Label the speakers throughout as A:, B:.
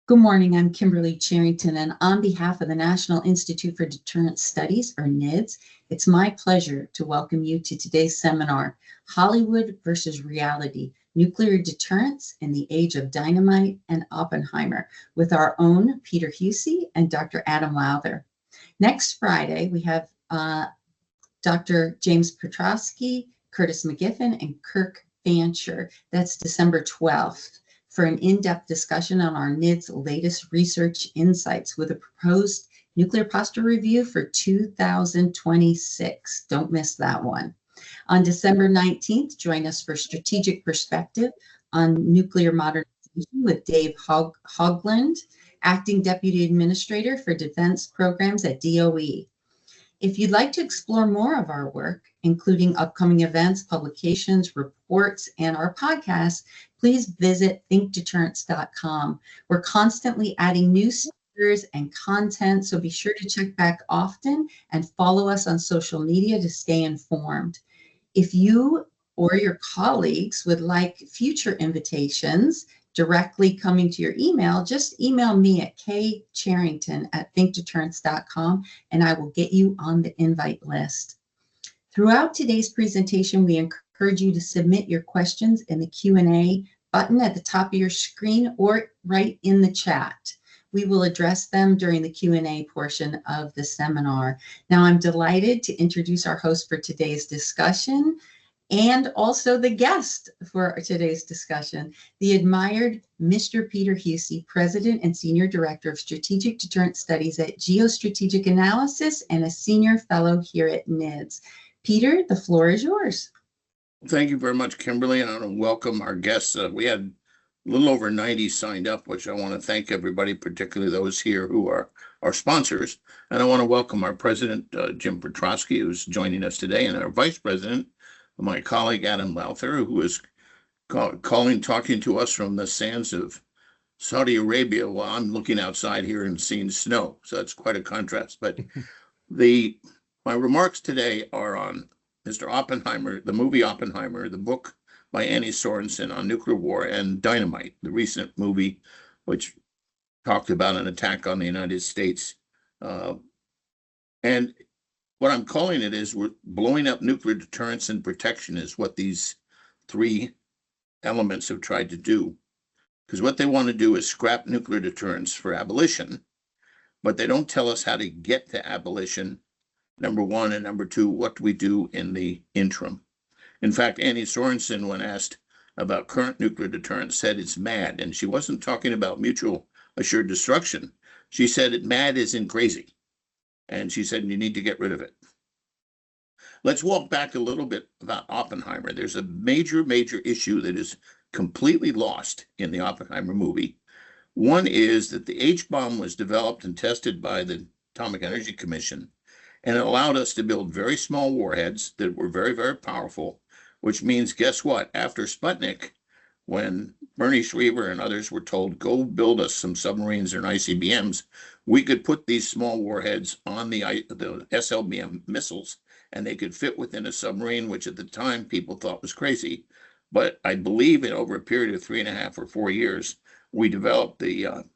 A: Good morning, I'm Kimberly Charrington, and on behalf of the National Institute for Deterrence Studies, or NIDS, it's my pleasure to welcome you to today's seminar, Hollywood versus Reality, Nuclear Deterrence in the Age of Dynamite and Oppenheimer, with our own Peter Huessy and Dr. Adam Lowther. Next Friday, we have Dr. James Petrosky, Curtis McGiffin, and Kirk Fancher. That's December 12th. For an in-depth discussion on our NIDS latest research insights with a proposed nuclear posture review for 2026. Don't miss that one. On December 19th, join us for Strategic Perspective on Nuclear Modernization with Dave Hogland, Acting Deputy Administrator for Defense Programs at DOE. If you'd like to explore more of our work, including upcoming events, publications, reports, and our podcasts, please visit thinkdeterrence.com. We're constantly adding new speakers and content, so be sure to check back often and follow us on social media to stay informed. If you or your colleagues would like future invitations directly coming to your email, just email me at kcharrington@thinkdeterrence.com and I will get you on the invite list. Throughout today's presentation, we encourage you to submit your questions in the Q&A button at the top of your screen or right in the chat. We will address them during the Q&A portion of the seminar. Now, I'm delighted to introduce our host for today's discussion, and also the guest for today's discussion, the admired Mr. Peter Huessy, President and Senior Director of Strategic Deterrence Studies at Geostrategic Analysis and a Senior Fellow here at NIDS. Peter, the floor is yours.
B: Thank you very much, Kimberly, and I want to welcome our guests. We had a little over 90 signed up, which I want to thank everybody, particularly those here who are our sponsors. And I want to welcome our President, Jim Petrosky, who's joining us today, and our Vice President, my colleague Adam Lowther, who is talking to us from the sands of Saudi Arabia while I'm looking outside here and seeing snow. So that's quite a contrast. But my remarks today are on Mr. Oppenheimer, the movie Oppenheimer, the book by Annie Sorensen on nuclear war, and Dynamite, the recent movie which talked about an attack on the United States. And what I'm calling it is we're blowing up nuclear deterrence and protection is what these three elements have tried to do. Because what they want to do is scrap nuclear deterrence for abolition, but they don't tell us how to get to abolition, number one, and number two, what do we do in the interim? In fact, Annie Sorensen, when asked about current nuclear deterrence, said it's mad, and she wasn't talking about mutual assured destruction. She said mad is in crazy. And she said, you need to get rid of it. Let's walk back a little bit about Oppenheimer. There's a major issue that is completely lost in the Oppenheimer movie. One is that the H-bomb was developed and tested by the Atomic Energy Commission, and it allowed us to build very small warheads that were very, very powerful, which means, guess what? After Sputnik, when Bernie Schriever and others were told, go build us some submarines and ICBMs, we could put these small warheads on the SLBM missiles, and they could fit within a submarine, which at the time people thought was crazy. But I believe in over a period of 3.5 or 4 years, we developed the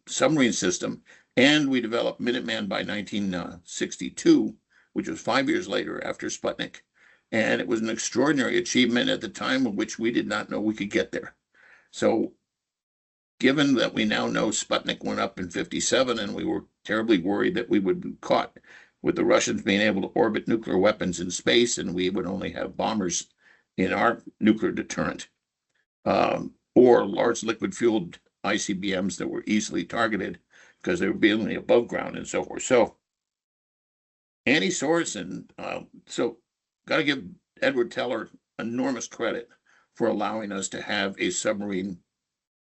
B: submarine system, and we developed Minuteman by 1962, which was 5 years later after Sputnik. And it was an extraordinary achievement at the time of which we did not know we could get there. So given that we now know Sputnik went up in 1957, and we were terribly worried that we would be caught with the Russians being able to orbit nuclear weapons in space, and we would only have bombers in our nuclear deterrent, or large liquid-fueled ICBMs that were easily targeted because they were being above ground and so forth. So Annie Sorensen, got to give Edward Teller enormous credit for allowing us to have a submarine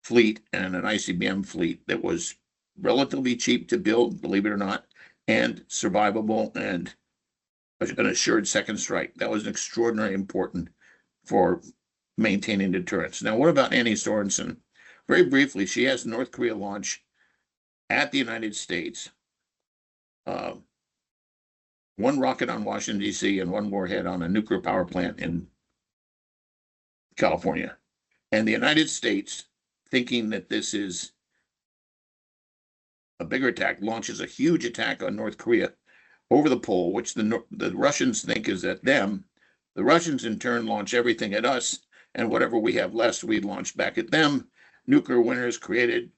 B: fleet and an ICBM fleet that was relatively cheap to build, believe it or not, and survivable and an assured second strike. That was extraordinarily important for maintaining deterrence. Now, what about Annie Sorensen? Very briefly, she has North Korea launch at the United States one rocket on Washington, D.C., and one warhead on a nuclear power plant in California. And the United States thinking that this is a bigger attack, launches a huge attack on North Korea over the pole, which the Russians think is at them. The Russians in turn launch everything at us, and whatever we have left, we launch back at them. Nuclear winter is created,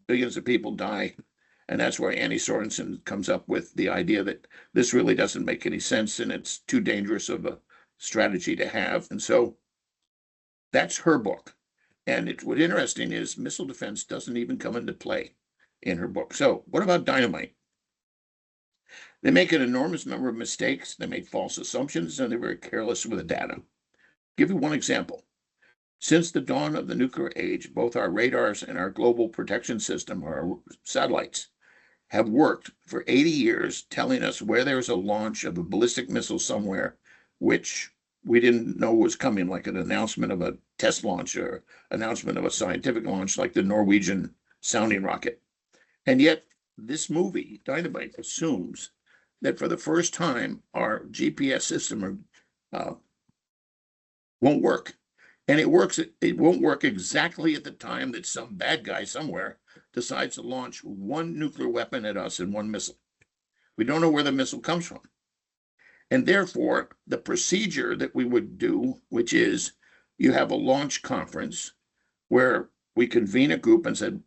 B: billions of people die, and that's where Annie Sorensen comes up with the idea that this really doesn't make any sense and it's too dangerous of a strategy to have. And so that's her book. And what's interesting is missile defense doesn't even come into play in her book. So what about dynamite? They make an enormous number of mistakes. They make false assumptions, and they're very careless with the data. I'll give you one example. Since the dawn of the nuclear age, both our radars and our global protection system, our satellites, have worked for 80 years telling us where there's a launch of a ballistic missile somewhere, which we didn't know was coming, like an announcement of a test launch or announcement of a scientific launch, like the Norwegian sounding rocket. And yet this movie, Dynamite, assumes that for the first time, our GPS system won't work. And it won't work exactly at the time that some bad guy somewhere decides to launch one nuclear weapon at us and one missile. We don't know where the missile comes from. And therefore, the procedure that we would do, which is you have a launch conference where we convene a group and said,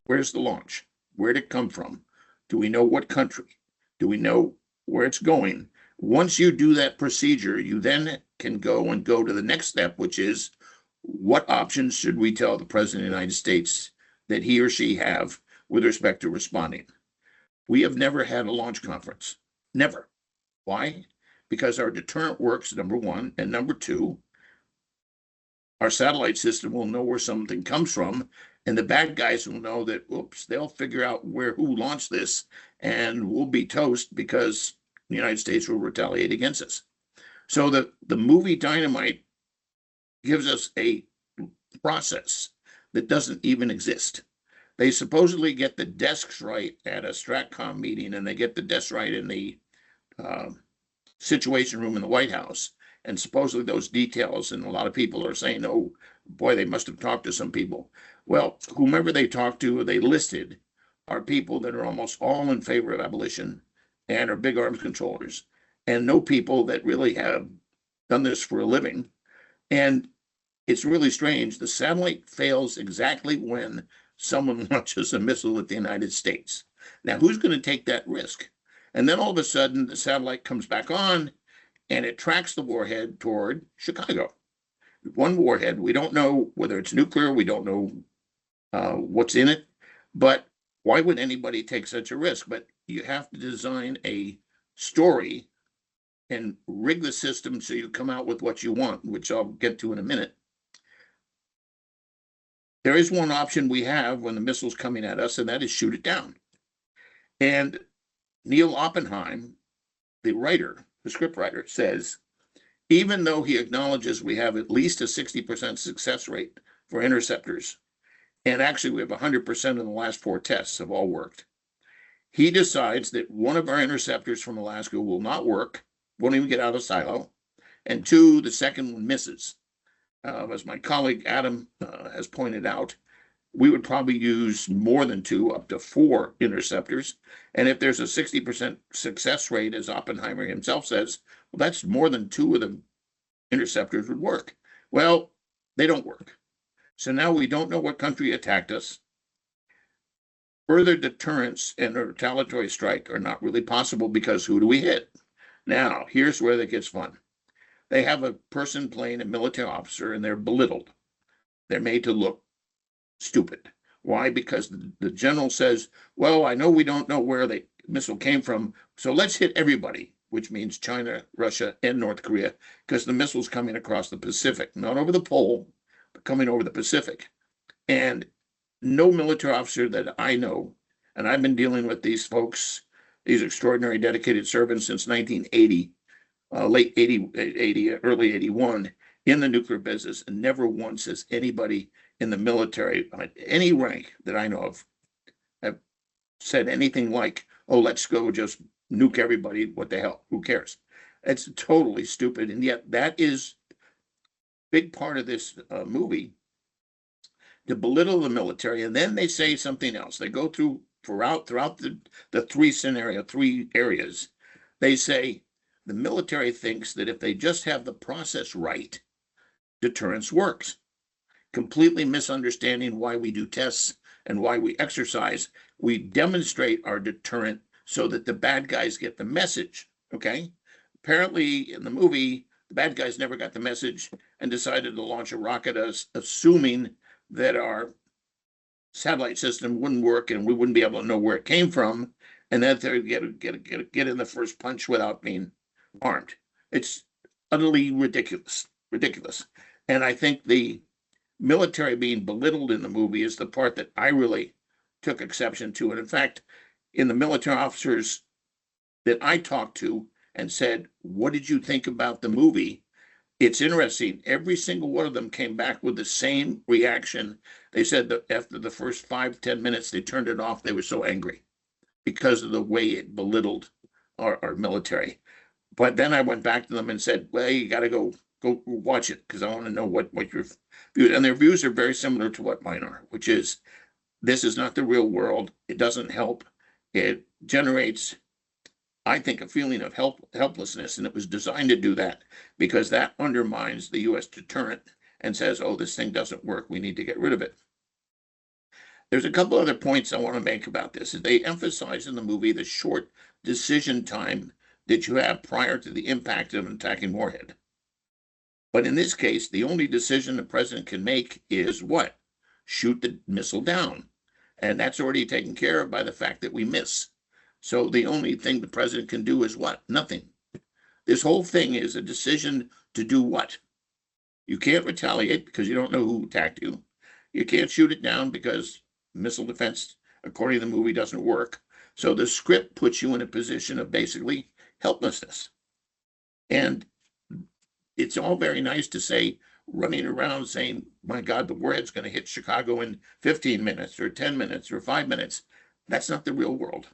B: where's the launch? Where'd it come from? Do we know what country? Do we know where it's going? Once you do that procedure, you then can go to the next step, which is what options should we tell the President of the United States that he or she have with respect to responding? We have never had a launch conference. Never. Why? Because our deterrent works, number one, and number two, our satellite system will know where something comes from, and the bad guys will know that, oops, they'll figure out who launched this, and we'll be toast because the United States will retaliate against us. So the movie Dynamite gives us a process that doesn't even exist. They supposedly get the desks right at a Stratcom meeting, and they get the desks right in the Situation Room in the White House. And supposedly those details, and a lot of people are saying, oh, boy, they must have talked to some people. Well, whomever they talked to or they listed are people that are almost all in favor of abolition and are big arms controllers, and no people that really have done this for a living. And it's really strange. The satellite fails exactly when someone launches a missile at the United States. Now, who's going to take that risk? And then all of a sudden, the satellite comes back on, and it tracks the warhead toward Chicago. One warhead. We don't know whether it's nuclear. We don't know what's in it. But why would anybody take such a risk? But you have to design a story and rig the system so you come out with what you want, which I'll get to in a minute. There is one option we have when the missile's coming at us, and that is shoot it down. And Neil Oppenheimer, the scriptwriter, says, even though he acknowledges we have at least a 60% success rate for interceptors, and actually we have 100% in the last 4 tests have all worked, he decides that one of our interceptors from Alaska will not work, won't even get out of silo, and 2, the second one misses. As my colleague Adam has pointed out, we would probably use more than 2, up to 4 interceptors. And if there's a 60% success rate, as Oppenheimer himself says, well, that's more than 2 of the interceptors would work. Well, they don't work. So now we don't know what country attacked us. Further deterrence and a retaliatory strike are not really possible because who do we hit? Now, here's where it gets fun. They have a person playing a military officer, and they're belittled. They're made to look stupid. Why? Because the general says, well, I know we don't know where the missile came from, so let's hit everybody, which means China, Russia, and North Korea, because the missile's coming across the Pacific, not over the pole, but coming over the Pacific. And no military officer that I know, and I've been dealing with these folks, these extraordinary dedicated servants since 1980, late 80, early 81, in the nuclear business, and never once has anybody in the military, at any rank that I know of, have said anything like, oh, let's go just nuke everybody. What the hell? Who cares? It's totally stupid. And yet that is a big part of this movie, to belittle the military, and then they say something else. They go throughout the three areas. They say the military thinks that if they just have the process right, deterrence works. Completely misunderstanding why we do tests and why we exercise. We demonstrate our deterrent so that the bad guys get the message. Okay. Apparently, in the movie, the bad guys never got the message and decided to launch a rocket, assuming that our satellite system wouldn't work and we wouldn't be able to know where it came from, and that they'd get in the first punch without being armed. It's utterly ridiculous. And I think the military being belittled in the movie is the part that I really took exception to. And in fact, in the military officers that I talked to and said, what did you think about the movie? It's interesting. Every single one of them came back with the same reaction. They said that after the first 5-10 minutes, they turned it off. They were so angry because of the way it belittled our military. But then I went back to them and said, well, you got to go watch it because I want to know what your views. And their views are very similar to what mine are, which is this is not the real world. It doesn't help. It generates, I think, a feeling of helplessness, and it was designed to do that because that undermines the U.S. deterrent and says, oh, this thing doesn't work. We need to get rid of it. There's a couple other points I want to make about this. They emphasize in the movie the short decision time that you have prior to the impact of an attacking warhead. But in this case, the only decision the president can make is what? Shoot the missile down. And that's already taken care of by the fact that we miss. So the only thing the president can do is what? Nothing. This whole thing is a decision to do what? You can't retaliate because you don't know who attacked you. You can't shoot it down because missile defense, according to the movie, doesn't work. So the script puts you in a position of basically helplessness. And it's all very nice to say, running around saying, my God, the warhead's going to hit Chicago in 15 minutes or 10 minutes or 5 minutes. That's not the real world.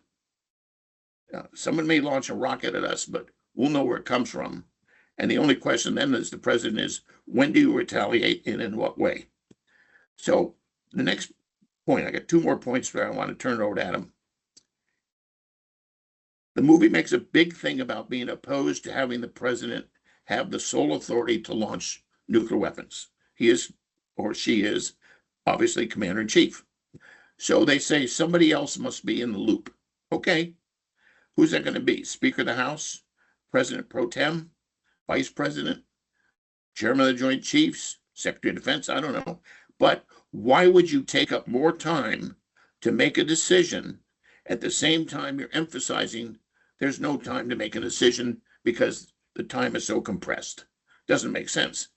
B: Someone may launch a rocket at us, but we'll know where it comes from. And the only question then as the president is, when do you retaliate and in what way? So the next point, I got 2 more points where I want to turn it over to Adam. The movie makes a big thing about being opposed to having the president have the sole authority to launch nuclear weapons. He is, or she is, obviously commander-in-chief. So they say somebody else must be in the loop. Okay. Who's that going to be? Speaker of the House, President Pro Tem, Vice President, Chairman of the Joint Chiefs, Secretary of Defense? I don't know. But why would you take up more time to make a decision at the same time you're emphasizing there's no time to make a decision because the time is so compressed? Doesn't make sense.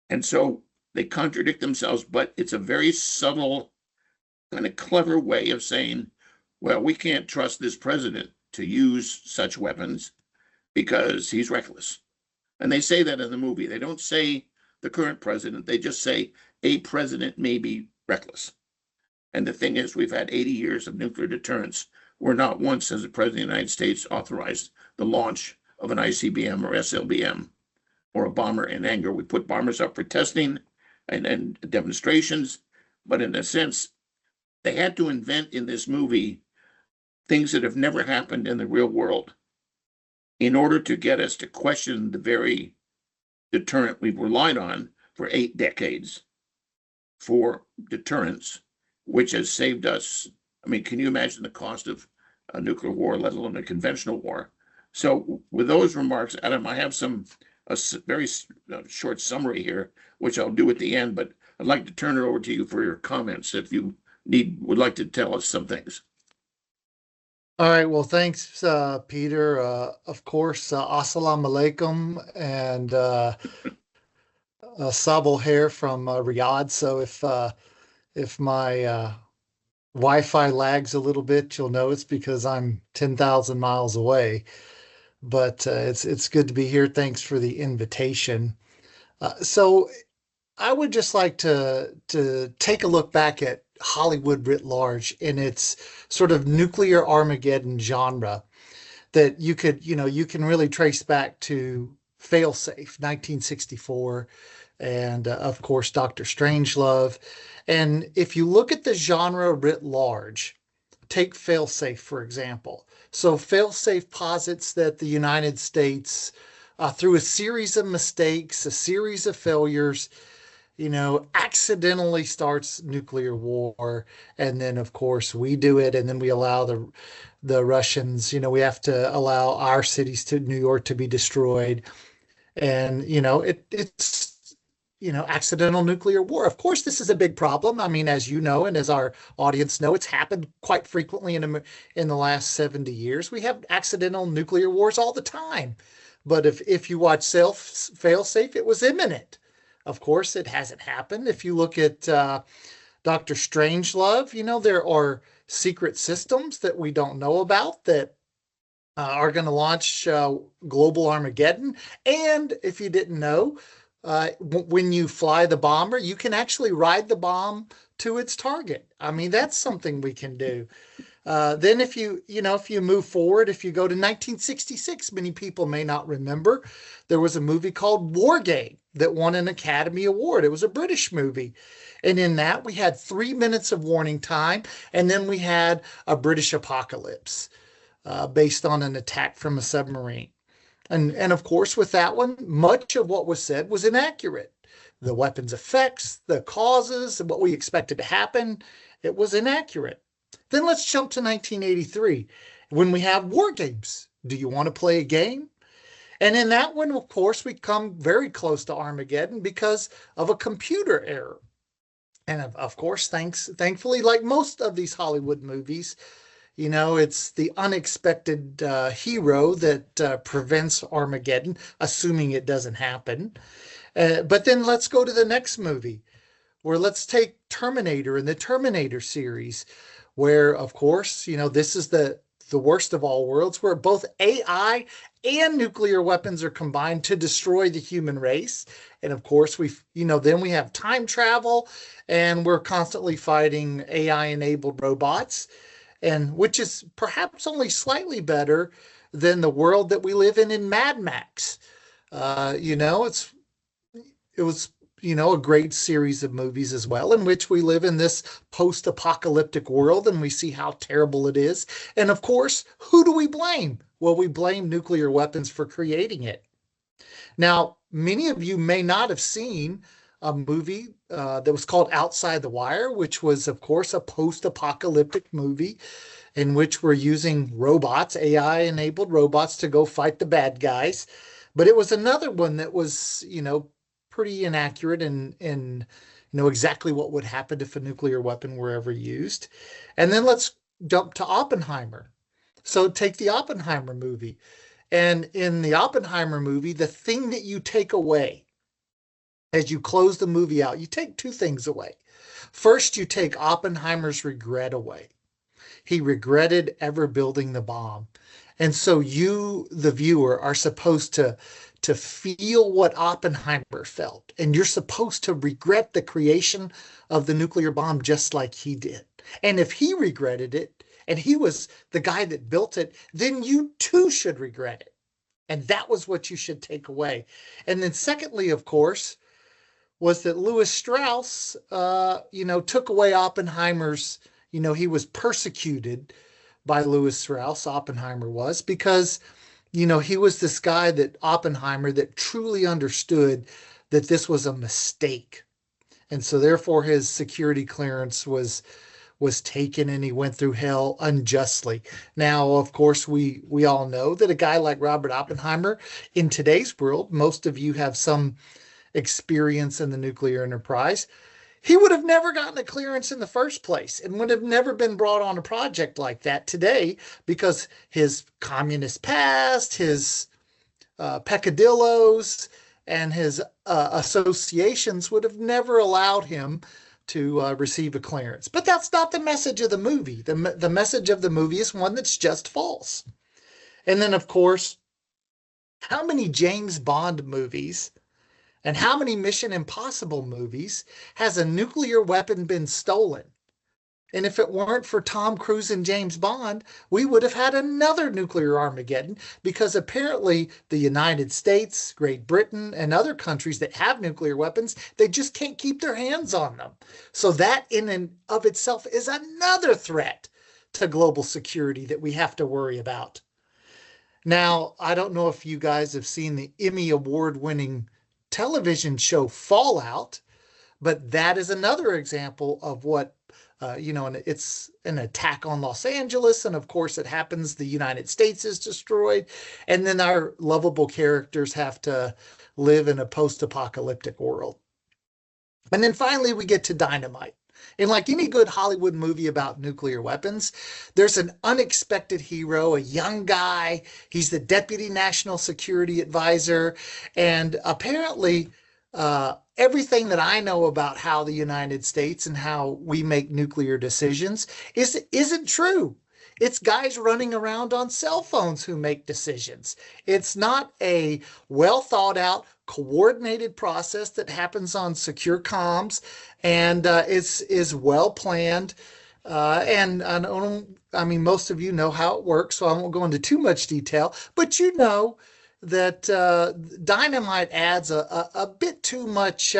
B: And so they contradict themselves, but it's a very subtle, kind of clever way of saying, well, we can't trust this president to use such weapons because he's reckless. And they say that in the movie. They don't say the current president. They just say a president may be reckless. And the thing is, we've had 80 years of nuclear deterrence where not once has the president of the United States authorized the launch of an ICBM or SLBM or a bomber in anger. We put bombers up for testing and demonstrations, but in a sense, they had to invent in this movie things that have never happened in the real world in order to get us to question the very deterrent we've relied on for 8 decades for deterrence, which has saved us. I mean, can you imagine the cost of a nuclear war, let alone a conventional war? So with those remarks, Adam, I have a very short summary here, which I'll do at the end, but I'd like to turn it over to you for your comments if you would like to tell us some things.
C: All right. Well, thanks, Peter. Of course, assalamu alaikum and Sabo here from Riyadh. So if my Wi-Fi lags a little bit, you'll know it's because I'm 10,000 miles away. But it's good to be here. Thanks for the invitation. So I would just like to take a look back at Hollywood writ large in its sort of nuclear Armageddon genre that you can really trace back to Failsafe, 1964, and of course, Dr. Strangelove. And if you look at the genre writ large, take Failsafe, for example. So Failsafe posits that the United States, through a series of mistakes, a series of failures, accidentally starts nuclear war. And then, of course, we do it. And then we allow the Russians, we have to allow our cities to New York to be destroyed. And, it's, accidental nuclear war. Of course, this is a big problem. I mean, as you know, and as our audience know, it's happened quite frequently in the last 70 years. We have accidental nuclear wars all the time. But if you watch Failsafe, it was imminent. Of course, it hasn't happened. If you look at Dr. Strangelove, there are secret systems that we don't know about that are going to launch global Armageddon. And if you didn't know, when you fly the bomber, you can actually ride the bomb to its target. I mean, that's something we can do. Then if you move forward, if you go to 1966, many people may not remember, there was a movie called War Game that won an Academy Award. It was a British movie. And in that, we had 3 minutes of warning time, and then we had a British apocalypse based on an attack from a submarine. And of course, with that one, much of what was said was inaccurate. The weapon's effects, the causes, and what we expected to happen, it was inaccurate. Then let's jump to 1983 when we have War Games. Do you want to play a game? And in that one, of course, we come very close to Armageddon because of a computer error. And of course, thankfully, like most of these Hollywood movies, it's the unexpected hero that prevents Armageddon, assuming it doesn't happen. But then let's go to the next movie, where let's take Terminator and the Terminator series, where, of course, this is the worst of all worlds, where both AI and nuclear weapons are combined to destroy the human race. And of course, then we have time travel, and we're constantly fighting AI-enabled robots, and which is perhaps only slightly better than the world that we live in Mad Max. It was a great series of movies as well, in which we live in this post-apocalyptic world and we see how terrible it is. And of course, who do we blame? Well, we blame nuclear weapons for creating it. Now, many of you may not have seen a movie that was called Outside the Wire, which was, of course, a post-apocalyptic movie in which we're using robots, AI-enabled robots, to go fight the bad guys. But it was another one that was, pretty inaccurate and exactly what would happen if a nuclear weapon were ever used. And then let's jump to Oppenheimer. So take the Oppenheimer movie. And in the Oppenheimer movie, the thing that you take away as you close the movie out, you take two things away. First, you take Oppenheimer's regret away. He regretted ever building the bomb. And so you, the viewer, are supposed to feel what Oppenheimer felt. And you're supposed to regret the creation of the nuclear bomb just like he did. And if he regretted it, and he was the guy that built it, then you too should regret it. And that was what you should take away. And then secondly, of course, was that Lewis Strauss, took away Oppenheimer's, he was persecuted by Lewis Strauss, Oppenheimer was, because he was this guy that Oppenheimer that truly understood that this was a mistake. And so therefore his security clearance was taken and he went through hell unjustly. Now, of course, we all know that a guy like Robert Oppenheimer, in today's world, most of you have some experience in the nuclear enterprise. He would have never gotten a clearance in the first place and would have never been brought on a project like that today because his communist past, his peccadillos, and his associations would have never allowed him to receive a clearance. But that's not the message of the movie. The message of the movie is one that's just false. And then, of course, how many James Bond movies and how many Mission Impossible movies has a nuclear weapon been stolen? And if it weren't for Tom Cruise and James Bond, we would have had another nuclear Armageddon, because apparently the United States, Great Britain, and other countries that have nuclear weapons, they just can't keep their hands on them. So that in and of itself is another threat to global security that we have to worry about. Now, I don't know if you guys have seen the Emmy award-winning television show Fallout, but that is another example of what, and it's an attack on Los Angeles. And of course, it happens, the United States is destroyed. And then our lovable characters have to live in a post-apocalyptic world. And then finally, we get to Dynamite. And like any good Hollywood movie about nuclear weapons, there's an unexpected hero, a young guy. He's the Deputy National Security Advisor. And apparently, everything that I know about how the United States and how we make nuclear decisions isn't true. It's guys running around on cell phones who make decisions. It's not a well thought out, coordinated process that happens on secure comms, and is well planned. I mean, most of you know how it works, so I won't go into too much detail, but you know that Dynamite adds a bit too much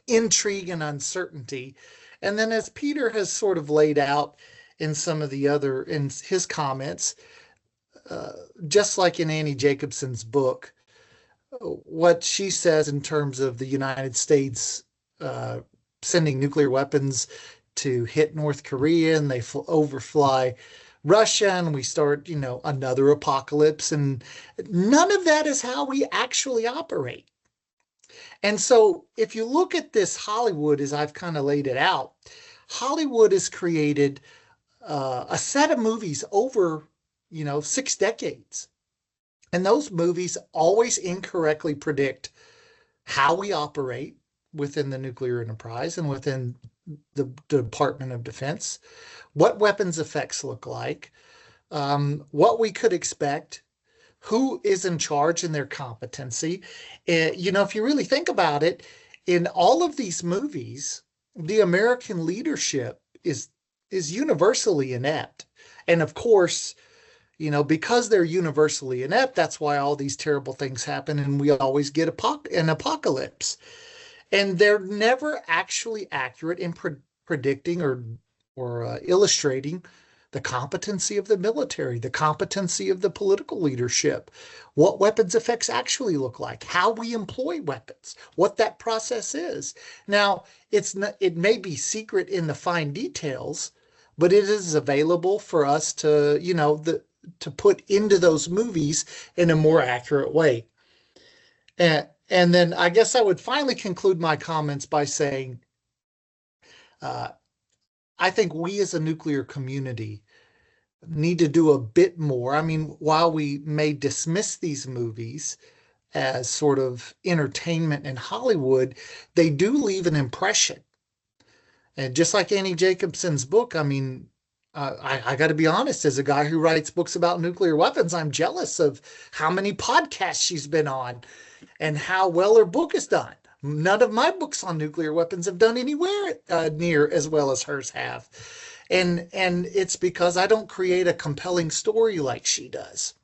C: intrigue and uncertainty. And then, as Peter has sort of laid out in some of the other, in his comments, just like in Annie Jacobson's book, what she says in terms of the United States sending nuclear weapons to hit North Korea, and they overfly Russia, and we start, another apocalypse, and none of that is how we actually operate. And so if you look at this Hollywood, as I've kind of laid it out, Hollywood has created a set of movies over, 6 decades. And those movies always incorrectly predict how we operate within the nuclear enterprise and within the Department of Defense, what weapons effects look like, what we could expect, who is in charge and their competency. If you really think about it, in all of these movies, the American leadership is universally inept. And of course, because they're universally inept, that's why all these terrible things happen and we always get an apocalypse. And they're never actually accurate in predicting or illustrating the competency of the military, the competency of the political leadership, what weapons effects actually look like, how we employ weapons, what that process is. Now, it may be secret in the fine details, but it is available for us to, to put into those movies in a more accurate way. And then I guess I would finally conclude my comments by saying, I think we as a nuclear community need to do a bit more. I mean, while we may dismiss these movies as sort of entertainment in Hollywood, they do leave an impression. And just like Annie Jacobson's book, I mean, I got to be honest, as a guy who writes books about nuclear weapons, I'm jealous of how many podcasts she's been on and how well her book is done. None of my books on nuclear weapons have done anywhere near as well as hers have. And it's because I don't create a compelling story like she does.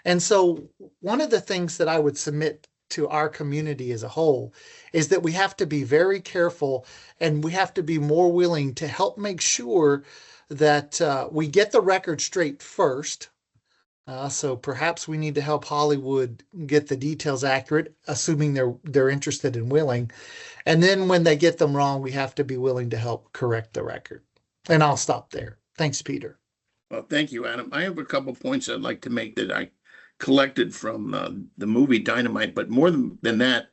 C: And so one of the things that I would submit to our community as a whole is that we have to be very careful, and we have to be more willing to help make sure that we get the record straight first. So perhaps we need to help Hollywood get the details accurate, assuming they're interested and willing. And then when they get them wrong, we have to be willing to help correct the record. And I'll stop there. Thanks, Peter.
B: Well, thank you, Adam. I have a couple points I'd like to make that I collected from the movie Dynamite, but more than that,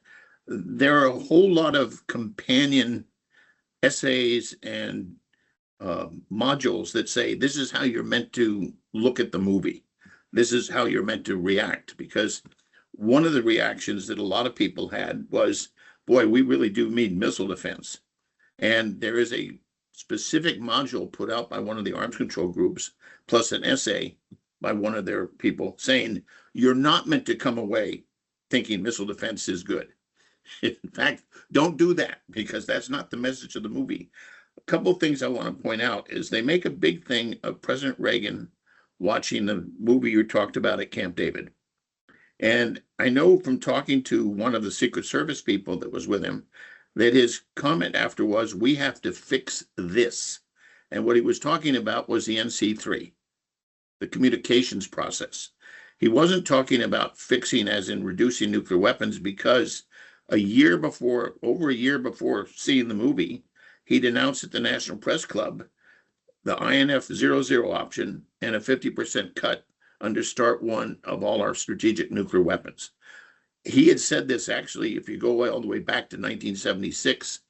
B: there are a whole lot of companion essays and modules that say this is how you're meant to look at the movie. This is how you're meant to react, because one of the reactions that a lot of people had was, boy, we really do need missile defense. And there is a specific module put out by one of the arms control groups, plus an essay by one of their people saying, you're not meant to come away thinking missile defense is good. In fact, don't do that, because that's not the message of the movie. couple of things I want to point out is they make a big thing of President Reagan watching the movie you talked about at Camp David. And I know from talking to one of the Secret Service people that was with him that his comment after was, "We have to fix this." And what he was talking about was the NC3, the communications process. He wasn't talking about fixing as in reducing nuclear weapons, because over a year before seeing the movie, he denounced at the National Press Club the INF 00 option and a 50% cut under Start 1 of all our strategic nuclear weapons. He had said this, actually, if you go all the way back to 1976,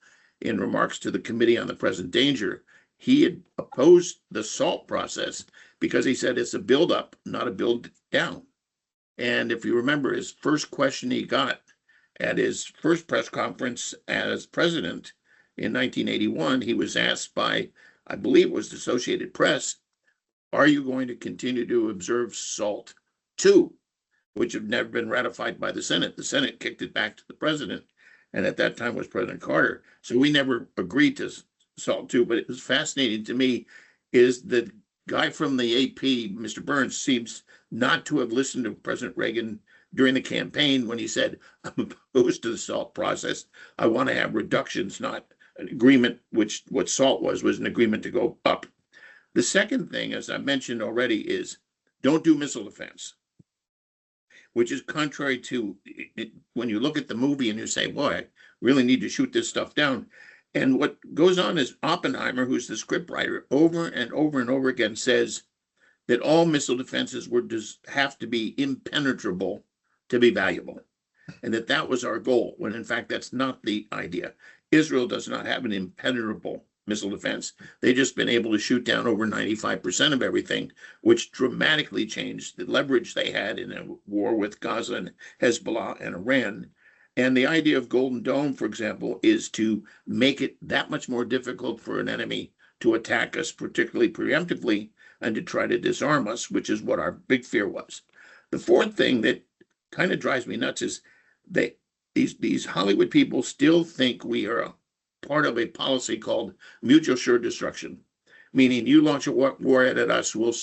B: in remarks to the Committee on the Present Danger, he had opposed the SALT process because he said it's a build-up, not a build-down. And if you remember, his first question he got at his first press conference as president in 1981, he was asked by, I believe it was the Associated Press, "Are you going to continue to observe SALT 2, which had never been ratified by the Senate?" The Senate kicked it back to the president, and at that time was President Carter. So we never agreed to SALT 2, but it was fascinating to me is the guy from the AP, Mr. Burns, seems not to have listened to President Reagan during the campaign when he said, "I'm opposed to the SALT process. I want to have reductions, not an agreement," which what SALT was an agreement to go up. The second thing, as I mentioned already, is don't do missile defense, which is contrary to when you look at the movie and you say, "Boy, I really need to shoot this stuff down." And what goes on is Oppenheimer, who's the scriptwriter, over and over and over again says that all missile defenses have to be impenetrable to be valuable, and that was our goal, when in fact that's not the idea. Israel does not have an impenetrable missile defense. They've just been able to shoot down over 95% of everything, which dramatically changed the leverage they had in a war with Gaza and Hezbollah and Iran. And the idea of Golden Dome, for example, is to make it that much more difficult for an enemy to attack us, particularly preemptively, and to try to disarm us, which is what our big fear was. The fourth thing that kind of drives me nuts is these Hollywood people still think we are part of a policy called mutual assured destruction, meaning you launch a warhead at us, we'll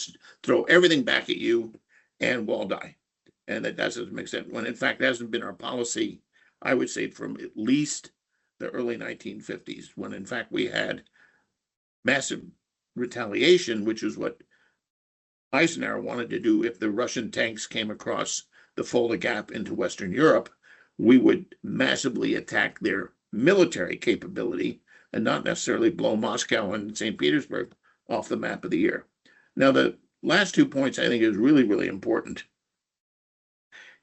B: throw everything back at you and we'll all die. And that doesn't make sense, when in fact that hasn't been our policy, I would say, from at least the early 1950s, when in fact we had massive retaliation, which is what Eisenhower wanted to do. If the Russian tanks came across the Fulda Gap into Western Europe, we would massively attack their military capability and not necessarily blow Moscow and St. Petersburg off the map of the year. Now, the last 2 points I think is really, really important.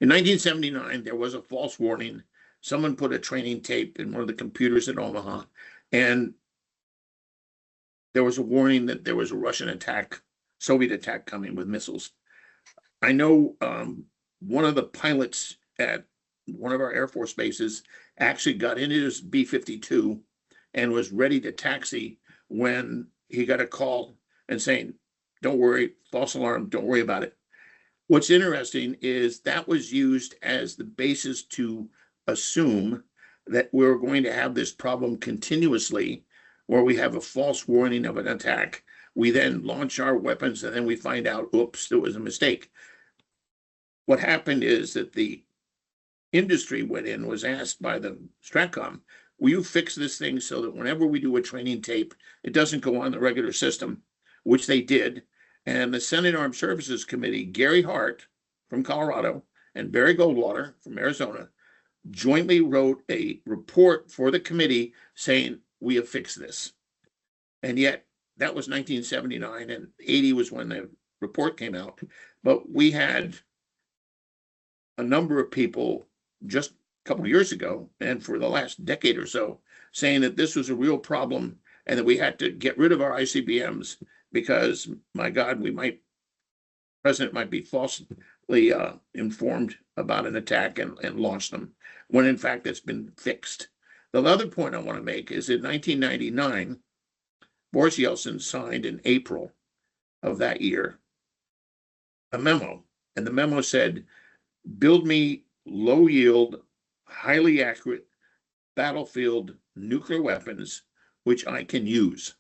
B: In 1979, there was a false warning. Someone put a training tape in one of the computers at Omaha, and there was a warning that there was a Russian attack, Soviet attack coming with missiles. I know one of the pilots at one of our Air Force bases actually got into his B-52 and was ready to taxi when he got a call and saying, "Don't worry, false alarm, don't worry about it." What's interesting is that was used as the basis to assume that we're going to have this problem continuously, where we have a false warning of an attack. We then launch our weapons and then we find out, oops, there was a mistake. What happened is that the industry went in, was asked by the Stratcom, "Will you fix this thing so that whenever we do a training tape, it doesn't go on the regular system?" Which they did. And the Senate Armed Services Committee, Gary Hart from Colorado and Barry Goldwater from Arizona, jointly wrote a report for the committee saying, "We have fixed this." And yet that was 1979, and 80 was when the report came out. But we had a number of people just a couple of years ago, and for the last decade or so, saying that this was a real problem and that we had to get rid of our ICBMs because, my God, President might be falsely informed about an attack and launch them, when in fact it's been fixed. The other point I want to make is in 1999, Boris Yeltsin signed in April of that year a memo, and the memo said, "Build me low yield, highly accurate battlefield nuclear weapons, which I can use."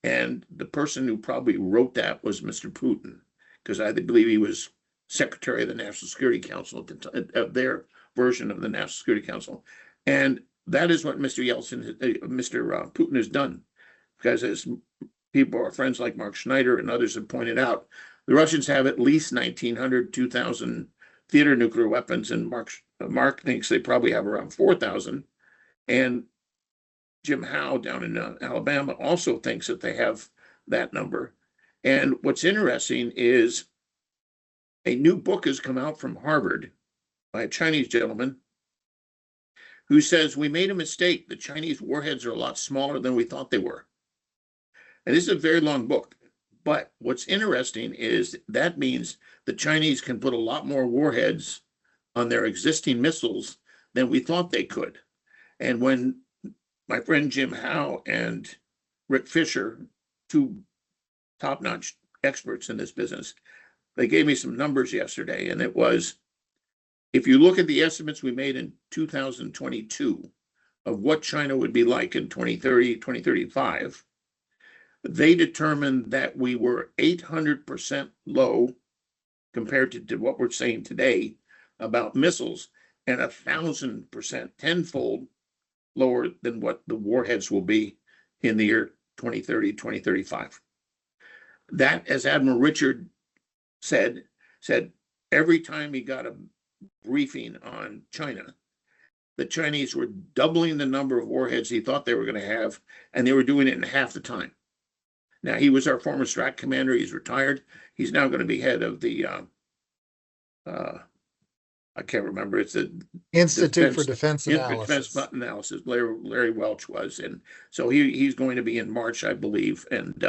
B: And the person who probably wrote that was Mr. Putin, because I believe he was secretary of the National Security Council at the time, of their version of the National Security Council. And that is what Mr. Putin has done, because as people, our friends like Mark Schneider and others have pointed out, the Russians have at least 1,900, 2,000 theater nuclear weapons, and Mark thinks they probably have around 4,000. And Jim Howe down in Alabama also thinks that they have that number. And what's interesting is a new book has come out from Harvard by a Chinese gentleman who says we made a mistake. The Chinese warheads are a lot smaller than we thought they were. And this is a very long book. But what's interesting is that means the Chinese can put a lot more warheads on their existing missiles than we thought they could. And when my friend Jim Howe and Rick Fisher, two top-notch experts in this business, they gave me some numbers yesterday, and it was, if you look at the estimates we made in 2022 of what China would be like in 2030, 2035, they determined that we were 800% low compared to what we're saying today about missiles, and 1,000%, tenfold lower than what the warheads will be in the year 2030, 2035. That, as Admiral Richard said every time he got a briefing on China, the Chinese were doubling the number of warheads he thought they were going to have, and they were doing it in half the time. Now, he was our former strat commander. He's retired. He's now going to be head of the, I can't remember. It's the
C: Institute for Defense Analysis.
B: Defense Analysis. Larry Welch was. And so he's going to be in March, I believe. And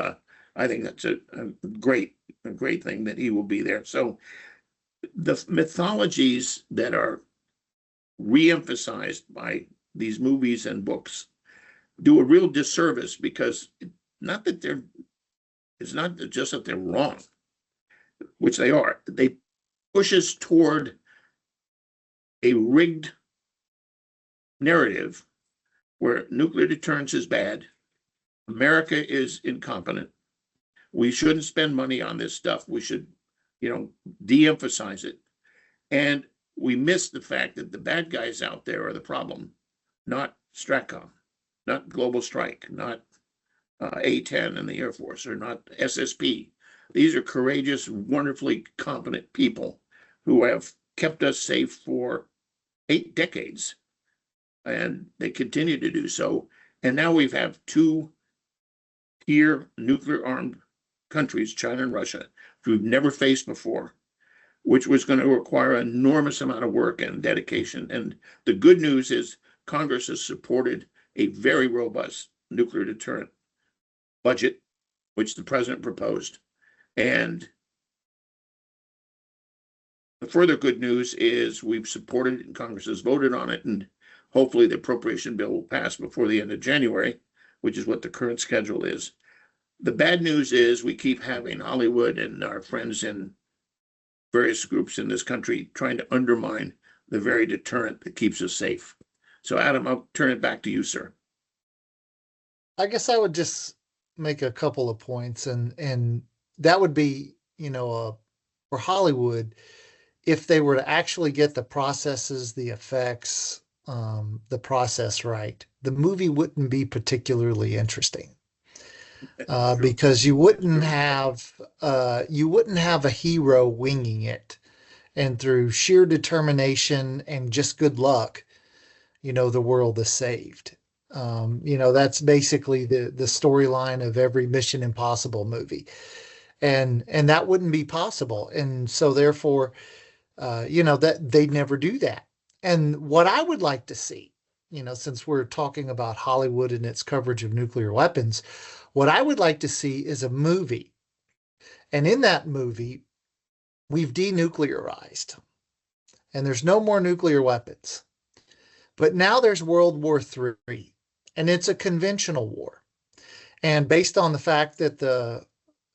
B: I think that's a great thing that he will be there. So the mythologies that are re-emphasized by these movies and books do a real disservice, because it's not just that they're wrong, which they are. They push us toward a rigged narrative where nuclear deterrence is bad, America is incompetent, we shouldn't spend money on this stuff, we should, de-emphasize it. And we miss the fact that the bad guys out there are the problem, not STRATCOM, not Global Strike, not A-10 in the Air Force, or not SSP. These are courageous, wonderfully competent people who have kept us safe for 8 decades, and they continue to do so. And now we have 2 tier nuclear armed countries, China and Russia, we've never faced before, which was going to require an enormous amount of work and dedication. And the good news is Congress has supported a very robust nuclear deterrent budget, which the president proposed. And the further good news is we've supported it and Congress has voted on it, and hopefully the appropriation bill will pass before the end of January, which is what the current schedule is. The bad news is we keep having Hollywood and our friends in various groups in this country trying to undermine the very deterrent that keeps us safe. So Adam, I'll turn it back to you, sir.
C: I guess I would just make a couple of points, and that would be, for Hollywood, if they were to actually get the processes, the effects, the process right, the movie wouldn't be particularly interesting. Because you wouldn't have a hero winging it, and through sheer determination and just good luck, the world is saved. That's basically the storyline of every Mission Impossible movie, and that wouldn't be possible. And so therefore, that they'd never do that. And what I would like to see, since we're talking about Hollywood and its coverage of nuclear weapons, what I would like to see is a movie. And in that movie, we've denuclearized, and there's no more nuclear weapons. But now there's World War III, and it's a conventional war. And based on the fact that the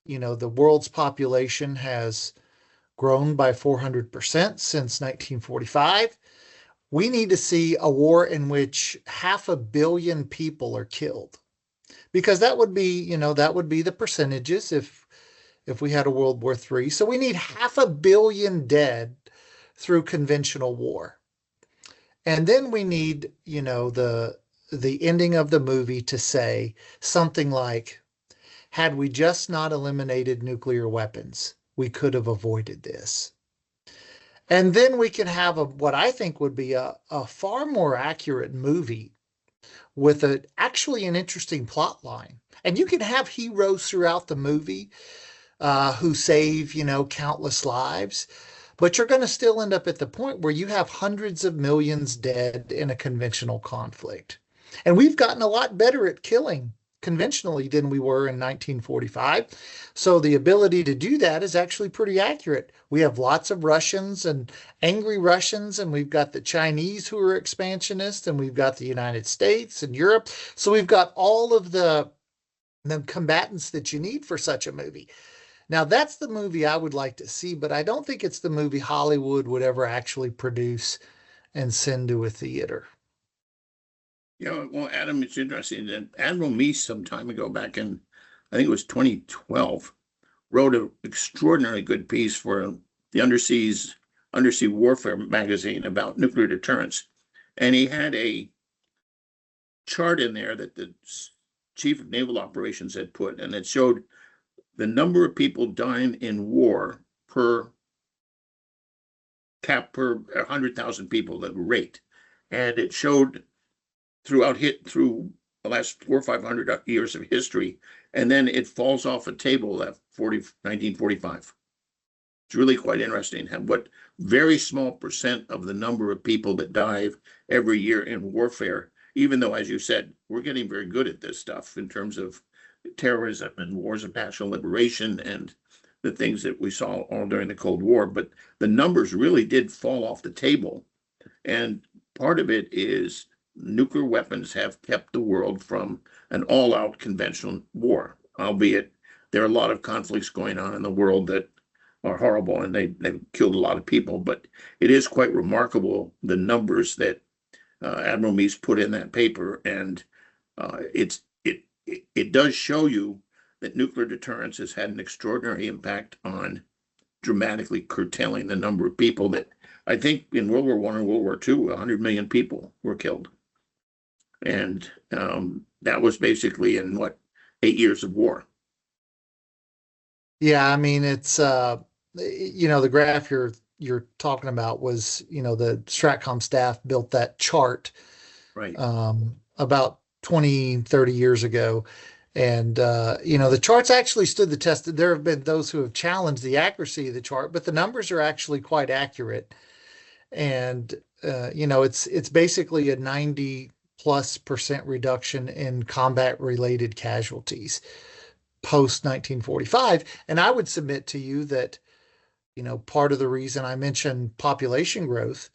C: world's population has grown by 400% since 1945, we need to see a war in which 500 million people are killed. because that would be, that would be the percentages if we had a World War III. So we need 500 million dead through conventional war. And then we need, the ending of the movie to say something like, had we just not eliminated nuclear weapons, we could have avoided this. And then we can have what I think would be a far more accurate movie with actually an interesting plot line. And you can have heroes throughout the movie who save, countless lives. But you're going to still end up at the point where you have hundreds of millions dead in a conventional conflict. And we've gotten a lot better at killing conventionally than we were in 1945. So the ability to do that is actually pretty accurate. We have lots of Russians and angry Russians, and we've got the Chinese who are expansionists, and we've got the United States and Europe. So we've got all of the combatants that you need for such a movie. Now, that's the movie I would like to see, but I don't think it's the movie Hollywood would ever actually produce and send to a theater.
B: Well, Adam, it's interesting that Admiral Meese some time ago, back in, I think it was 2012, wrote an extraordinarily good piece for the Undersea Warfare magazine about nuclear deterrence. And he had a chart in there that the chief of naval operations had put, and it showed the number of people dying in war per 100,000 people, the rate. And it showed through the last 400 or 500 years of history, and then it falls off a table at 1945. It's really quite interesting what very small percent of the number of people that die every year in warfare, even though, as you said, we're getting very good at this stuff in terms of terrorism and wars of national liberation and the things that we saw all during the Cold War. But the numbers really did fall off the table. And part of it is nuclear weapons have kept the world from an all-out conventional war, albeit there are a lot of conflicts going on in the world that are horrible, and they've killed a lot of people. But it is quite remarkable, the numbers that Admiral Meese put in that paper, and it does show you that nuclear deterrence has had an extraordinary impact on dramatically curtailing the number of people that, I think in World War I and World War II, 100 million people were killed. And that was basically in 8 years of war.
C: Yeah, I mean, it's the graph you're talking about was, the Stratcom staff built that chart
B: Right.
C: About 20, 30 years ago. And, the charts actually stood the test. There have been those who have challenged the accuracy of the chart, but the numbers are actually quite accurate. And, it's basically a 90+% reduction in combat related casualties post 1945. And I would submit to you that, part of the reason I mentioned population growth,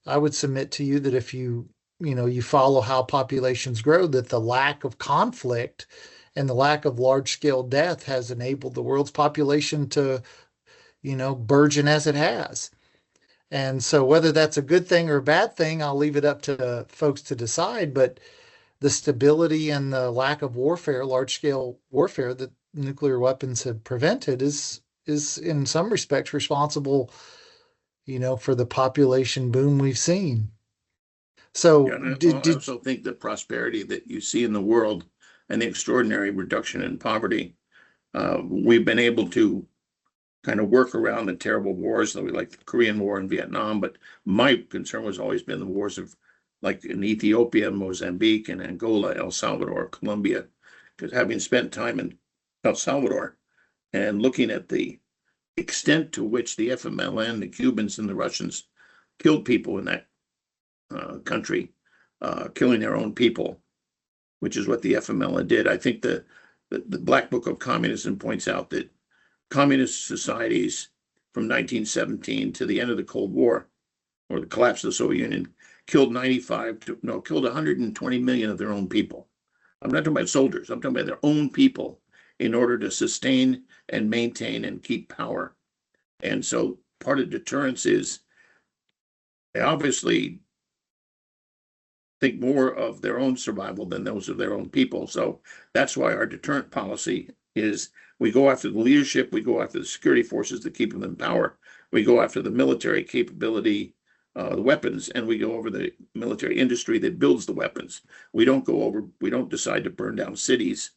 C: I would submit to you that if you follow how populations grow, that the lack of conflict and the lack of large scale death has enabled the world's population to, burgeon as it has. And so whether that's a good thing or a bad thing, I'll leave it up to folks to decide. But the stability and the lack of warfare, large scale warfare that nuclear weapons have prevented is in some respects responsible, for the population boom we've seen. So
B: I also think the prosperity that you see in the world and the extraordinary reduction in poverty, we've been able to kind of work around the terrible wars, like the Korean War and Vietnam. But my concern has always been the wars of, like in Ethiopia, Mozambique, and Angola, El Salvador, Colombia, because having spent time in El Salvador and looking at the extent to which the FMLN, the Cubans, and the Russians killed people in that country, killing their own people, which is what the FMLN did. I think the Black Book of Communism points out that communist societies from 1917 to the end of the Cold War, or the collapse of the Soviet Union, killed 120 million of their own people. I'm not talking about soldiers. I'm talking about their own people in order to sustain and maintain and keep power. And so part of deterrence is they obviously think more of their own survival than those of their own people. So that's why our deterrent policy is we go after the leadership, we go after the security forces that keep them in power, we go after the military capability, the weapons, and we go over the military industry that builds the weapons. We don't decide to burn down cities,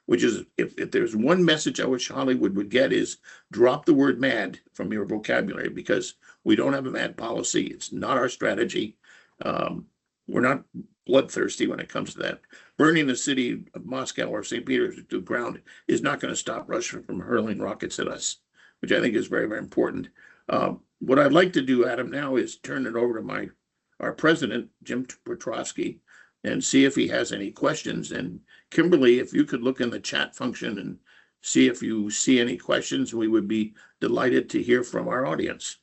B: which is, if there's one message I wish Hollywood would get, is drop the word mad from your vocabulary, because we don't have a mad policy. It's not our strategy. We're not bloodthirsty when it comes to that. Burning the city of Moscow or St. Petersburg to the ground is not going to stop Russia from hurling rockets at us, which I think is very, very important. What I'd like to do, Adam, now is turn it over to our president, Jim Petrosky, and see if he has any questions. And Kimberly, if you could look in the chat function and see if you see any questions, we would be delighted to hear from our audience.